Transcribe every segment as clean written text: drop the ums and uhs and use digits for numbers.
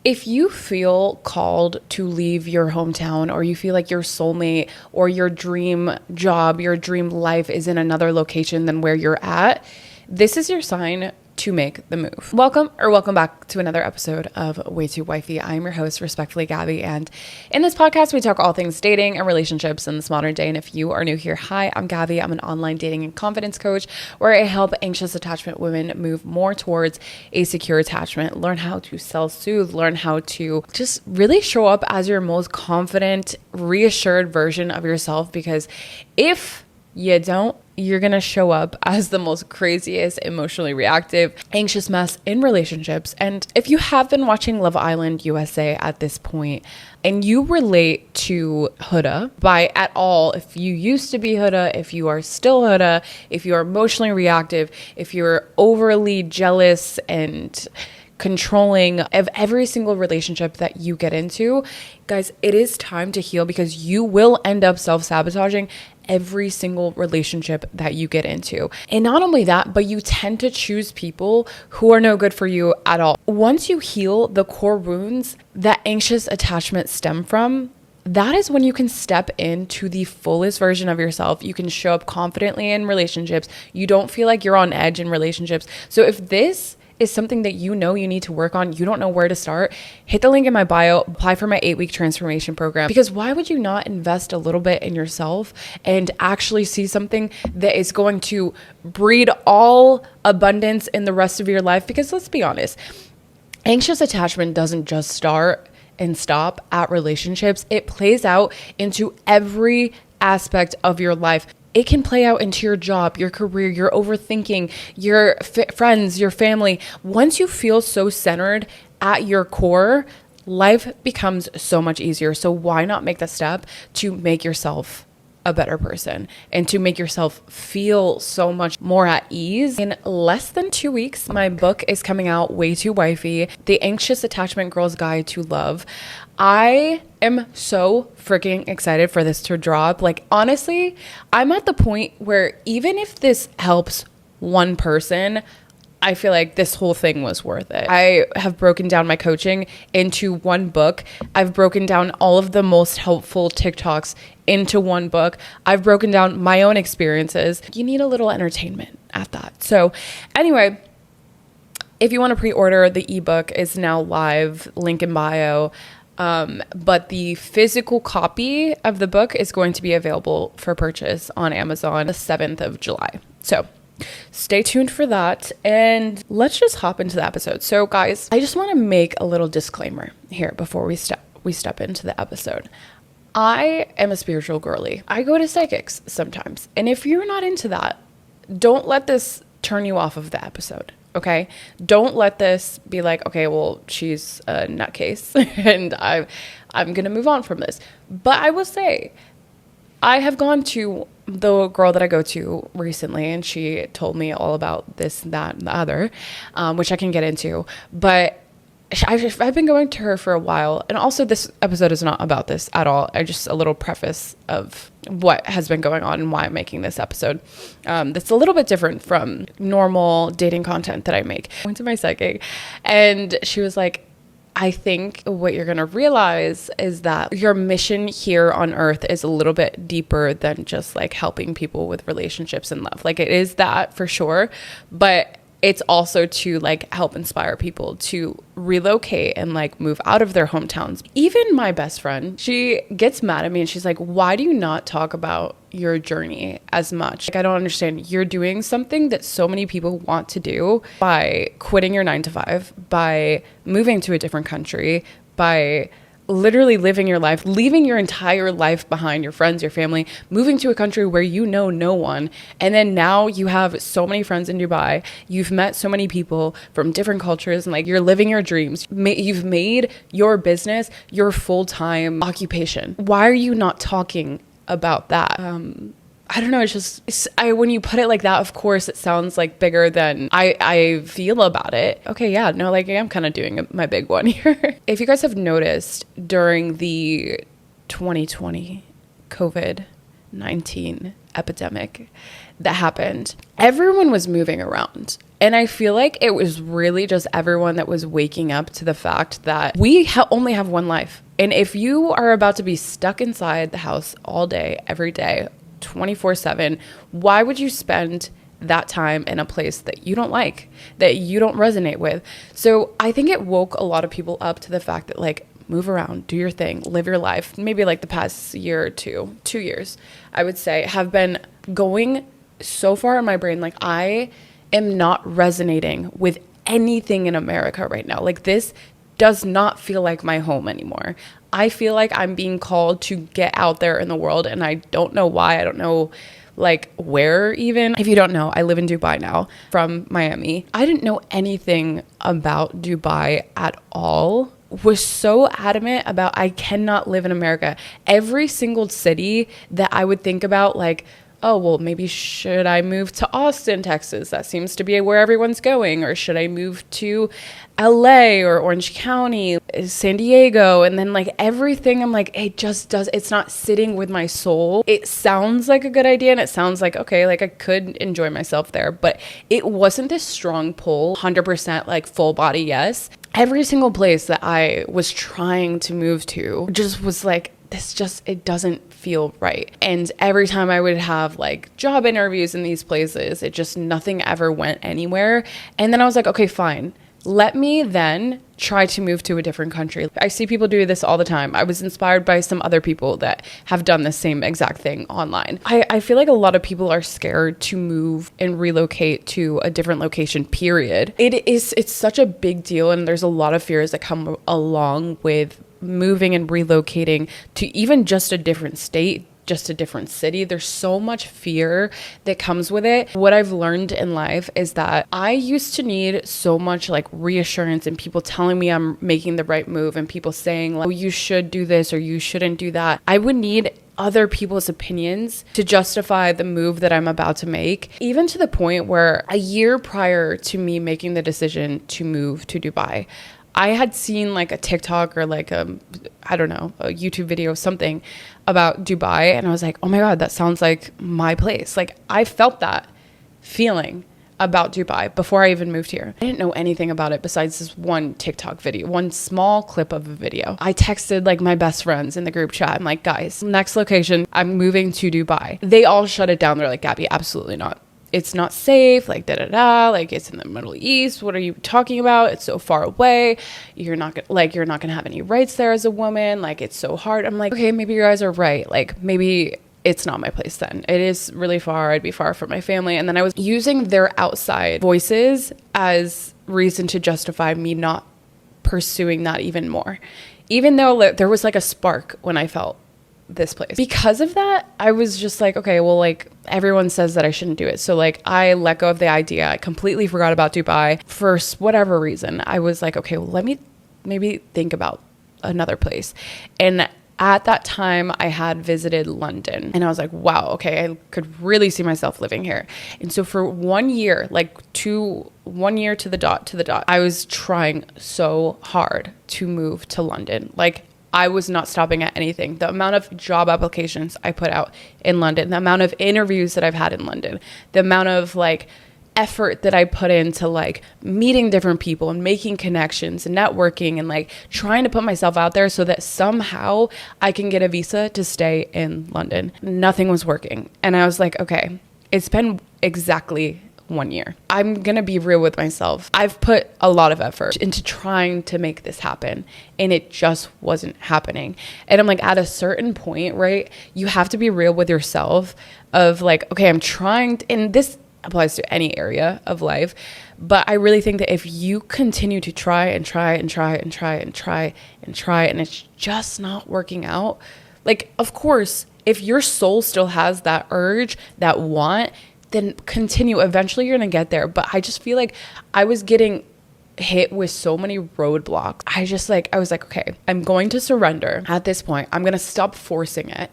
If you feel called to leave your hometown, or you feel like your soulmate or your dream job, your dream life is in another location than where you're at, this is your sign to make the move. Welcome back to another episode of Way Too Wifey. I'm your host, respectfully, Gabby. And in this podcast, we talk all things dating and relationships in this modern day. And if you are new here, hi, I'm Gabby. I'm an online dating and confidence coach where I help anxious attachment women move more towards a secure attachment, learn how to self-soothe, learn how to just really show up as your most confident, reassured version of yourself. Because if you don't, you're going to show up as the most craziest, emotionally reactive, anxious mess in relationships. And if you have been watching Love Island USA at this point and you relate to Huda by at all, if you used to be Huda, if you are still Huda, if you are emotionally reactive, if you're overly jealous and controlling of every single relationship that you get into, guys, it is time to heal, because you will end up self-sabotaging every single relationship that you get into. And not only that, but you tend to choose people who are no good for you at all. Once you heal the core wounds that anxious attachment stem from, that is when you can step into the fullest version of yourself. You can show up confidently in relationships. You don't feel like you're on edge in relationships. So if this is something that you know you need to work on, you don't know where to start, hit the link in my bio, apply for my 8-week transformation program. Because why would you not invest a little bit in yourself and actually see something that is going to breed all abundance in the rest of your life? Because let's be honest, anxious attachment doesn't just start and stop at relationships. It plays out into every aspect of your life. It can play out into your job, your career, your overthinking, your friends, your family. Once you feel so centered at your core, life becomes so much easier. So why not make the step to make yourself a better person and to make yourself feel so much more at ease? In less than 2 weeks, my book is coming out, Way Too Wifey, The Anxious Attachment Girl's Guide to Love. I am so freaking excited for this to drop. Like, honestly, I'm at the point where even if this helps one person, I feel like this whole thing was worth it. I have broken down my coaching into one book. I've broken down all of the most helpful TikToks into one book. I've broken down my own experiences. You need a little entertainment at that. So anyway, if you want to pre-order, the ebook is now live, link in bio. But the physical copy of the book is going to be available for purchase on Amazon the 7th of July. So stay tuned for that, and let's just hop into the episode. So guys, I just want to make a little disclaimer here before we step into the episode. I am a spiritual girly. I go to psychics sometimes. And if you're not into that, don't let this turn you off of the episode. Okay? Don't let this be like, okay, well, she's a nutcase and I'm going to move on from this. But I will say, I have gone to the girl that I go to recently, and she told me all about this, that, and the other, which I can get into. But I've been going to her for a while. And also, this episode is not about this at all. Just a little preface of what has been going on and why I'm making this episode. That's a little bit different from normal dating content that I make. I went to my psychic, and she was like, I think what you're going to realize is that your mission here on earth is a little bit deeper than just like helping people with relationships and love. Like, it is that for sure, but it's also to like help inspire people to relocate and like move out of their hometowns. Even my best friend, she gets mad at me and she's like, why do you not talk about your journey as much? Like, I don't understand. You're doing something that so many people want to do by quitting your 9-to-5, by moving to a different country, by literally living your life, leaving your entire life behind, your friends, your family, moving to a country where you know no one. And then now you have so many friends in Dubai. You've met so many people from different cultures, and like, you're living your dreams. You've made your business your full-time occupation. Why are you not talking about that? I don't know. It's just, when you put it like that, of course, it sounds like bigger than I feel about it. Okay, yeah, no, like, I am kind of doing my big one here. If you guys have noticed during the 2020 COVID COVID-19 epidemic that happened, everyone was moving around. And I feel like it was really just everyone that was waking up to the fact that we only have one life. And if you are about to be stuck inside the house all day, every day, 24/7, why would you spend that time in a place that you don't like, that you don't resonate with? So I think it woke a lot of people up to the fact that, like, move around, do your thing, live your life. Maybe like the past year or 2 years, I would say, have been going so far in my brain. Like, I am not resonating with anything in America right now. Like, this does not feel like my home anymore. I feel like I'm being called to get out there in the world, and I don't know why. I don't know, like, where even. If you don't know, I live in Dubai now from Miami. I didn't know anything about Dubai at all. Was so adamant about I cannot live in America. Every single city that I would think about, like, oh, well, maybe should I move to Austin, Texas? That seems to be where everyone's going. Or should I move to LA or Orange County, San Diego? And then, like, everything, I'm like, it's not sitting with my soul. It sounds like a good idea, and it sounds like, okay, like, I could enjoy myself there, but it wasn't this strong pull, 100% like full body yes. Every single place that I was trying to move to just was like, it doesn't feel right. And every time I would have, like, job interviews in these places, nothing ever went anywhere. And then I was like, okay, fine. Let me then try to move to a different country. I see people do this all the time. I was inspired by some other people that have done the same exact thing online. I feel like a lot of people are scared to move and relocate to a different location, period. It's such a big deal, and there's a lot of fears that come along with moving and relocating to even just a different state, just a different city. There's so much fear that comes with it. What I've learned in life is that I used to need so much, like, reassurance and people telling me I'm making the right move, and people saying, like, oh, you should do this or you shouldn't do that. I would need other people's opinions to justify the move that I'm about to make, even to the point where a year prior to me making the decision to move to Dubai, I had seen, like, a TikTok or, like, a YouTube video, something about Dubai. And I was like, oh my God, that sounds like my place. Like, I felt that feeling about Dubai before I even moved here. I didn't know anything about it besides this one TikTok video, one small clip of a video. I texted, like, my best friends in the group chat. I'm like, guys, next location, I'm moving to Dubai. They all shut it down. They're like, Gabby, absolutely not. It's not safe, like, like, it's in the Middle East. What are you talking about? It's so far away. You're not gonna have any rights there as a woman. Like, it's so hard. I'm like, okay, maybe you guys are right. Like, maybe it's not my place then. It is really far. I'd be far from my family. And then I was using their outside voices as reason to justify me not pursuing that even more, even though there was, like, a spark when I felt this place. Because of that, I was just like, okay, well, like, everyone says that I shouldn't do it. So, like, I let go of the idea. I completely forgot about Dubai for whatever reason. I was like, okay, well, let me maybe think about another place. And at that time, I had visited London, and I was like, wow, okay, I could really see myself living here. And so for 1 year, 1 year to the dot, I was trying so hard to move to London. Like, I was not stopping at anything. The amount of job applications I put out in London, the amount of interviews that I've had in London, the amount of, like, effort that I put into, like, meeting different people and making connections and networking and, like, trying to put myself out there so that somehow I can get a visa to stay in London. Nothing was working. And I was like, okay, it's been exactly 1 year. I'm going to be real with myself. I've put a lot of effort into trying to make this happen, and it just wasn't happening. And I'm like, at a certain point, right, you have to be real with yourself of, like, okay, I'm trying to, and this applies to any area of life, but I really think that if you continue to try and it's just not working out, like, of course, if your soul still has that urge, that want, then continue. Eventually you're going to get there. But I just feel like I was getting hit with so many roadblocks. I was like, okay, I'm going to surrender at this point. I'm going to stop forcing it.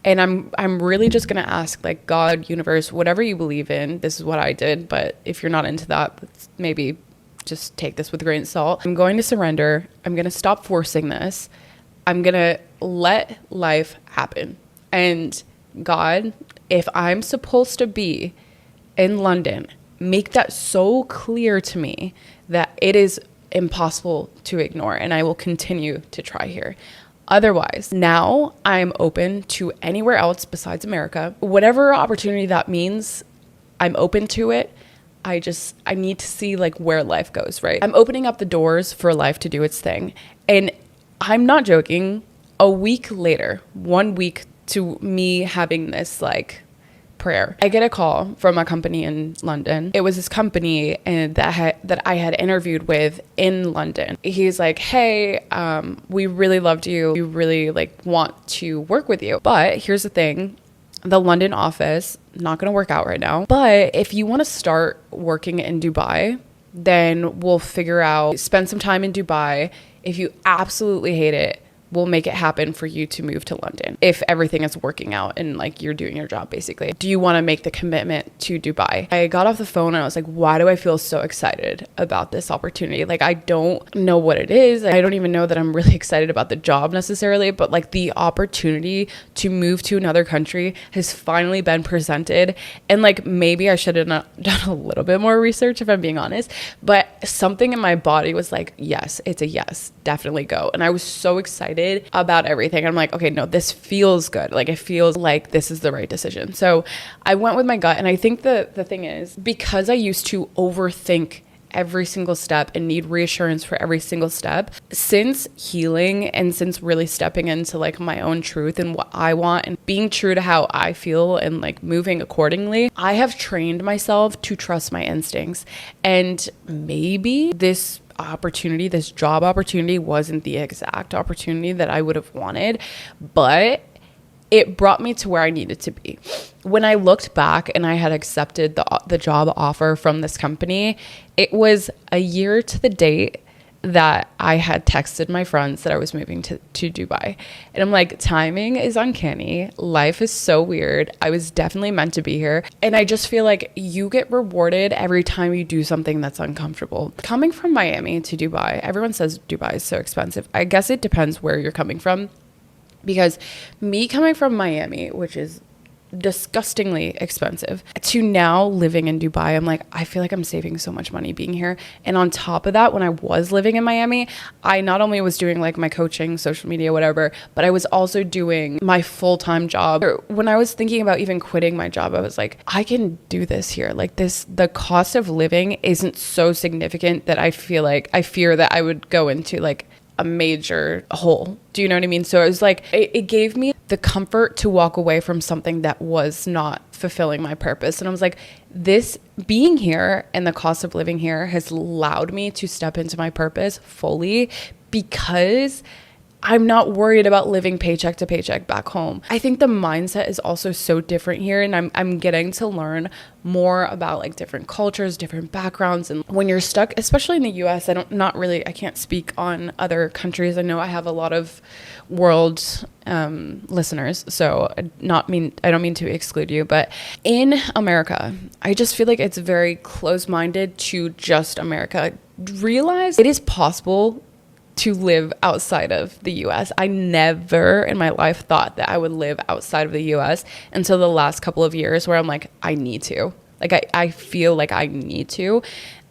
And I'm really just going to ask, like, God, universe, whatever you believe in, this is what I did. But if you're not into that, maybe just take this with a grain of salt. I'm going to surrender. I'm going to stop forcing this. I'm going to let life happen. And God, if I'm supposed to be in London, make that so clear to me that it is impossible to ignore, and I will continue to try here. Otherwise, now I'm open to anywhere else besides America. Whatever opportunity that means, I'm open to it. I need to see like where life goes, right? I'm opening up the doors for life to do its thing. And I'm not joking. A week later, 1 week to me having this like prayer, I get a call from a company in London. It was this company that I had interviewed with in London. He's like, hey, we really loved you. We really like want to work with you. But here's the thing. The London office, not going to work out right now. But if you want to start working in Dubai, then we'll spend some time in Dubai. If you absolutely hate it, we'll make it happen for you to move to London if everything is working out and like you're doing your job basically. Do you want to make the commitment to Dubai? I got off the phone and I was like, why do I feel so excited about this opportunity? Like, I don't know what it is. I don't even know that I'm really excited about the job necessarily, but like the opportunity to move to another country has finally been presented. And like, maybe I should have done a little bit more research if I'm being honest, but something in my body was like, yes, it's a yes, definitely go. And I was so excited about everything. I'm like, okay, no, this feels good. Like, it feels like this is the right decision. So I went with my gut. And I think the thing is, because I used to overthink every single step and need reassurance for every single step, since healing and since really stepping into like my own truth and what I want and being true to how I feel and like moving accordingly, I have trained myself to trust my instincts. And maybe this job opportunity wasn't the exact opportunity that I would have wanted, but it brought me to where I needed to be. When I looked back and I had accepted the job offer from this company, it was a year to the date that I had texted my friends that I was moving to Dubai. And I'm like, timing is uncanny. Life is so weird. I was definitely meant to be here. And I just feel like you get rewarded every time you do something that's uncomfortable. Coming from Miami to Dubai, everyone says Dubai is so expensive. I guess it depends where you're coming from. Because me coming from Miami, which is disgustingly expensive, to now living in Dubai, I'm like, I feel like I'm saving so much money being here. And on top of that, when I was living in Miami, I not only was doing like my coaching, social media, whatever, but I was also doing my full-time job. When I was thinking about even quitting my job, I was like, I can do this here. Like the cost of living isn't so significant that I fear that I would go into like a major hole. Do you know what I mean? So it was like, it gave me the comfort to walk away from something that was not fulfilling my purpose. And I was like, this being here and the cost of living here has allowed me to step into my purpose fully, because I'm not worried about living paycheck to paycheck back home. I think the mindset is also so different here, and I'm getting to learn more about like different cultures, different backgrounds. And when you're stuck, especially in the US, I can't speak on other countries. I know I have a lot of world listeners, so I don't mean to exclude you, but in America, I just feel like it's very close-minded to just America. Realize it is possible to live outside of the US. I never in my life thought that I would live outside of the US until the last couple of years, where I'm like, I need to. Like, I feel like I need to.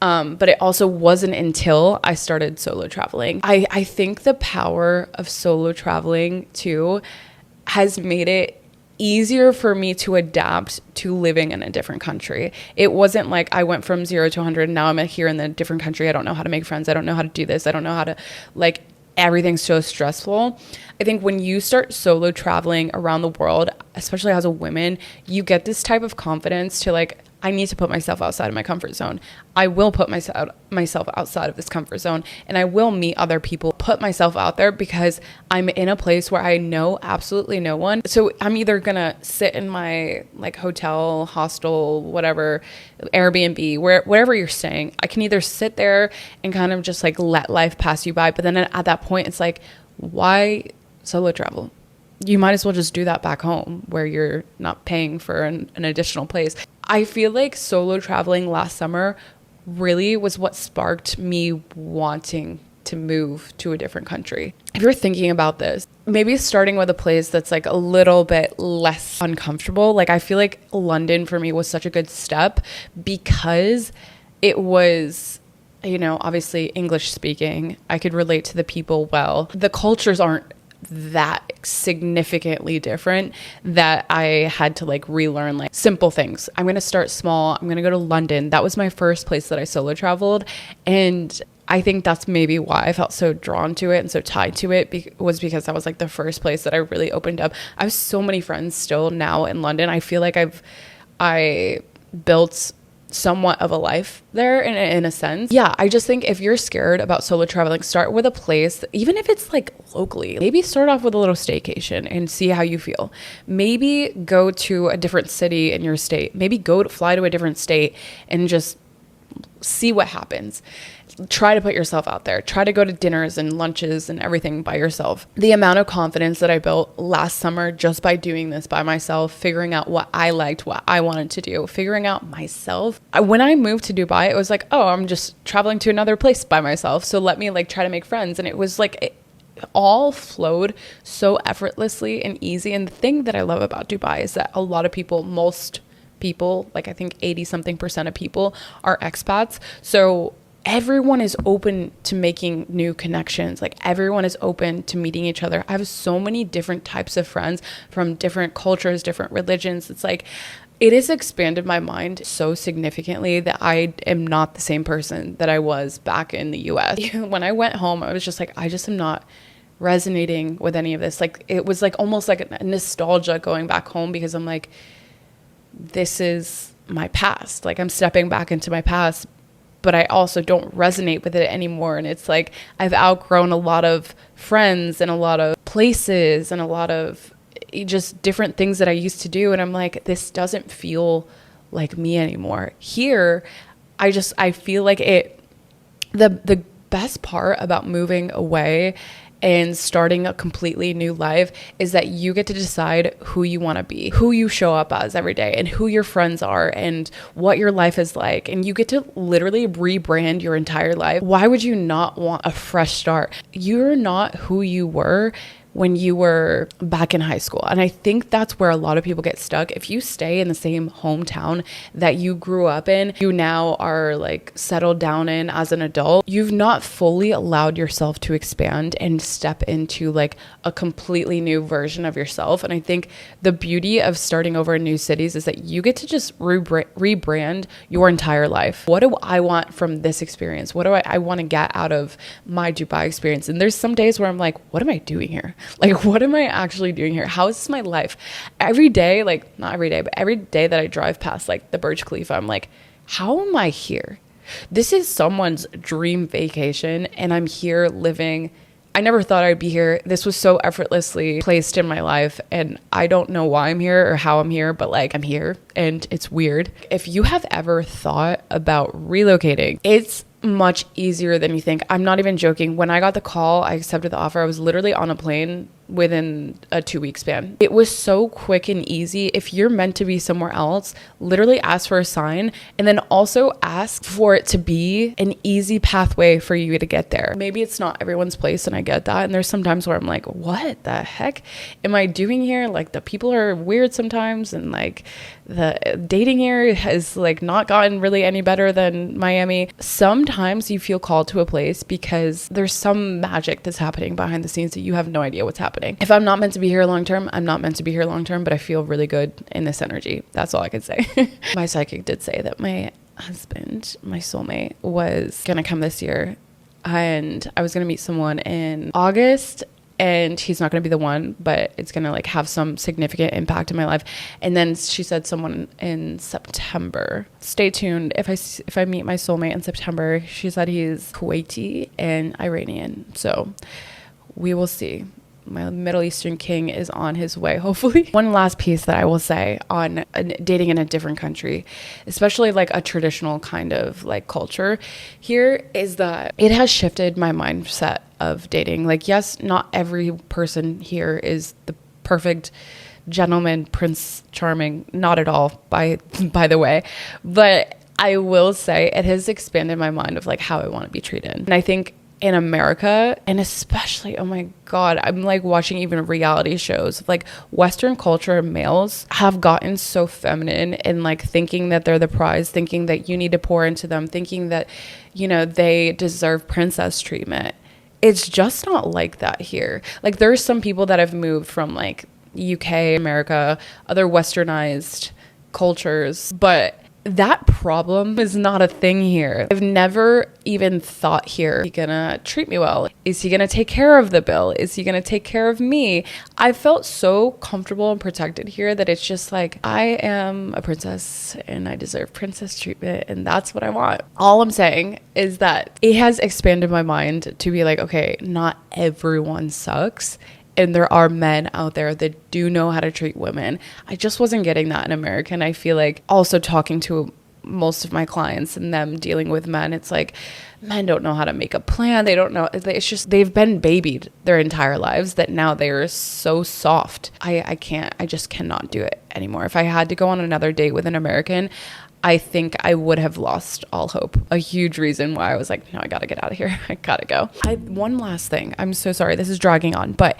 But it also wasn't until I started solo traveling. I think the power of solo traveling too has made it easier for me to adapt to living in a different country. It wasn't like I went from 0 to 100 and now I'm here in a different country. I don't know how to make friends. I don't know how to do this. I don't know how to, like, everything's so stressful. I think when you start solo traveling around the world, especially as a woman, you get this type of confidence to like, I need to put myself outside of my comfort zone. I will put myself outside of this comfort zone, and I will meet other people, put myself out there, because I'm in a place where I know absolutely no one. So I'm either going to sit in my like hotel, hostel, whatever, Airbnb, wherever you're staying. I can either sit there and kind of just like let life pass you by. But then at that point, it's like, why solo travel? You might as well just do that back home where you're not paying for an additional place. I feel like solo traveling last summer really was what sparked me wanting to move to a different country. If you're thinking about this, maybe starting with a place that's like a little bit less uncomfortable. Like I feel like London for me was such a good step because it was, you know, obviously English speaking. I could relate to the people well. The cultures aren't that significantly different that I had to like relearn like simple things. I'm going to start small. I'm going to go to London. That was my first place that I solo traveled. And I think that's maybe why I felt so drawn to it and so tied to it was because that was like the first place that I really opened up. I have so many friends still now in London. I feel like I built somewhat of a life there in a sense. Yeah, I just think if you're scared about solo traveling, start with a place, even if it's like locally. Maybe start off with a little staycation and see how you feel. Maybe go to a different city in your state. Maybe fly to a different state and just see what happens. Try to put yourself out there. Try to go to dinners and lunches and everything by yourself. The amount of confidence that I built last summer just by doing this by myself, figuring out what I liked, what I wanted to do, figuring out myself. When I moved to Dubai, it was like, oh, I'm just traveling to another place by myself. So let me like try to make friends. And it was like, it all flowed so effortlessly and easy. And the thing that I love about Dubai is that a lot of people, most people, like I think 80% of people are expats. So everyone is open to making new connections. Like everyone is open to meeting each other. I have so many different types of friends from different cultures, different religions. It's like, it has expanded my mind so significantly that I am not the same person that I was back in the US. When I went home, I was just like, I just am not resonating with any of this. Like it was like almost like a nostalgia going back home because I'm like, this is my past. Like I'm stepping back into my past, but I also don't resonate with it anymore. And it's like I've outgrown a lot of friends and a lot of places and a lot of just different things that I used to do. And I'm like, this doesn't feel like me anymore. Here, I feel like the best part about moving away and starting a completely new life is that you get to decide who you want to be, who you show up as every day, and who your friends are, and what your life is like. And you get to literally rebrand your entire life. Why would you not want a fresh start? You're not who you were when you were back in high school. And I think that's where a lot of people get stuck. If you stay in the same hometown that you grew up in, you now are like settled down in as an adult, you've not fully allowed yourself to expand and step into like a completely new version of yourself. And I think the beauty of starting over in new cities is that you get to just rebrand your entire life. What do I want from this experience? What do I want to get out of my Dubai experience? And there's some days where I'm like, what am I doing here? Like, what am I actually doing here? How is this my life? Every day, like not every day, but every day that I drive past like the Burj Khalifa, I'm like, how am I here? This is someone's dream vacation and I'm here living. I never thought I'd be here. This was so effortlessly placed in my life and I don't know why I'm here or how I'm here, but like I'm here and it's weird. If you have ever thought about relocating, it's much easier than you think. I'm not even joking. When I got the call, I accepted the offer. I was literally on a plane within a 2-week span. It was so quick and easy. If you're meant to be somewhere else, literally ask for a sign and then also ask for it to be an easy pathway for you to get there. Maybe it's not everyone's place and I get that. And there's some times where I'm like, what the heck am I doing here? Like the people are weird sometimes and like the dating here has like not gotten really any better than Miami. Sometimes you feel called to a place because there's some magic that's happening behind the scenes that you have no idea what's happening. If I'm not meant to be here long term, I'm not meant to be here long term, but I feel really good in this energy. That's all I could say. My psychic did say that my husband, my soulmate, was going to come this year and I was going to meet someone in August. And he's not going to be the one, but it's going to like have some significant impact in my life. And then she said someone in September. Stay tuned. If I meet my soulmate in September, she said he's Kuwaiti and Iranian. So we will see. My Middle Eastern king is on his way, hopefully. One last piece that I will say on dating in a different country, especially like a traditional kind of like culture here, is that it has shifted my mindset of dating. Like, yes, not every person here is the perfect gentleman, prince charming, not at all, by the way. But I will say it has expanded my mind of like how I want to be treated. And I think in America, and especially, oh my God, I'm like watching even reality shows. Like Western culture males have gotten so feminine and like thinking that they're the prize, thinking that you need to pour into them, thinking that, you know, they deserve princess treatment. It's just not like that here. Like there's some people that have moved from like UK, America, other westernized cultures, but that problem is not a thing here. I've never even thought here, is he gonna treat me well? Is he gonna take care of the bill? Is he gonna take care of me? I felt so comfortable and protected here that it's just like, I am a princess and I deserve princess treatment and that's what I want. All I'm saying is that it has expanded my mind to be like, okay, not everyone sucks. And there are men out there that do know how to treat women. I just wasn't getting that in America. And I feel like also talking to most of my clients and them dealing with men, it's like men don't know how to make a plan. They don't know. It's just they've been babied their entire lives that now they're so soft. I just cannot do it anymore. If I had to go on another date with an American, I think I would have lost all hope. A huge reason why I was like, no, I gotta get out of here. I gotta go. One last thing. I'm so sorry. This is dragging on. But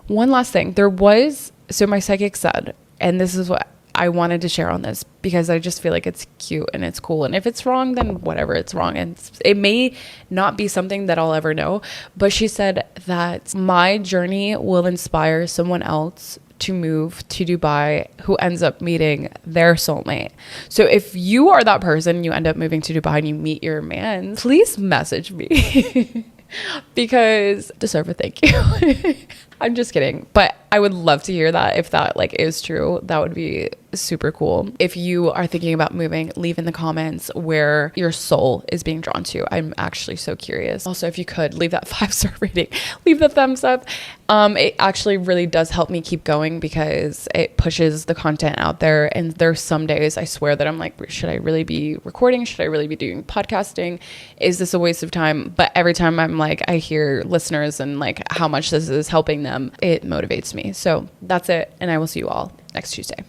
one last thing. So my psychic said, and this is what I wanted to share on this because I just feel like it's cute and it's cool. And if it's wrong, then whatever, it's wrong. And it may not be something that I'll ever know. But she said that my journey will inspire someone else to move to Dubai who ends up meeting their soulmate. So if you are that person, you end up moving to Dubai and you meet your man, please message me because deserve a thank you. I'm just kidding. But I would love to hear that. If that like is true, that would be super cool. If you are thinking about moving, leave in the comments where your soul is being drawn to. I'm actually so curious. Also, if you could leave that 5-star rating, leave the thumbs up. It actually really does help me keep going because it pushes the content out there. And there's some days I swear that I'm like, should I really be recording? Should I really be doing podcasting? Is this a waste of time? But every time I'm like, I hear listeners and like how much this is helping them, it motivates me. So that's it. And I will see you all next Tuesday.